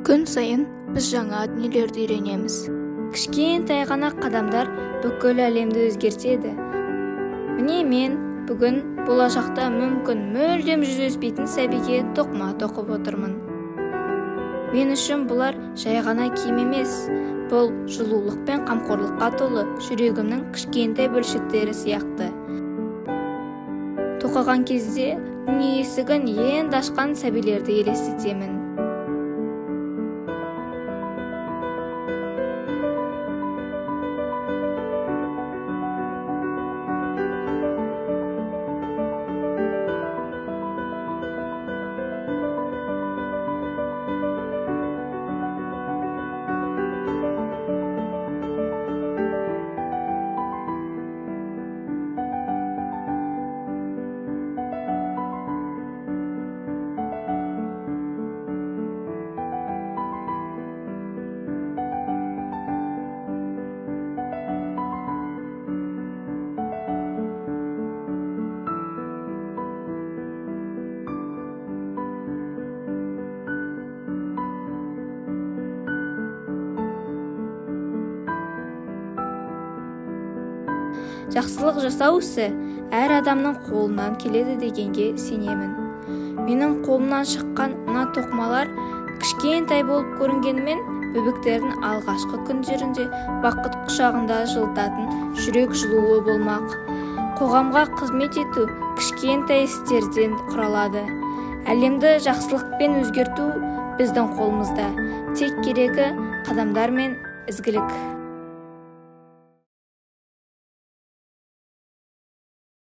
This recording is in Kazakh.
Күн сайын біз жаңа дүниелерді үйренеміз. Кішкентай ғана қадамдар бүкіл әлемді өзгертеді. Міне мен бүгін болашақта мүмкін мүлдем жүзеспейтін сәбиге тоқыма тоқып отырмын. Мен үшін бұлар жай ғана киім емес, бұл жылулық пен қамқорлыққа толы жүрегімнің кішкентай бөлшектері сияқты. Тоқыған кезде дүние есігін енді ашқан сәбилерді елестетемін. Жақсылық жасау ісі әр адамның қолынан келеді дегенге сенемін. Менің қолымнан шыққан мына тоқымалар кішкентай болып көрінгенімен бөбектердің алғашқы күндерінде бақыт құшағында жылытатын жүрек жылуы болмақ. Қоғамға қызмет ету кішкентай істерден құралады. Әлемді жақсылықпен өзгерту біздің қолымызда. Тек керегі қадамдар мен ізгілік.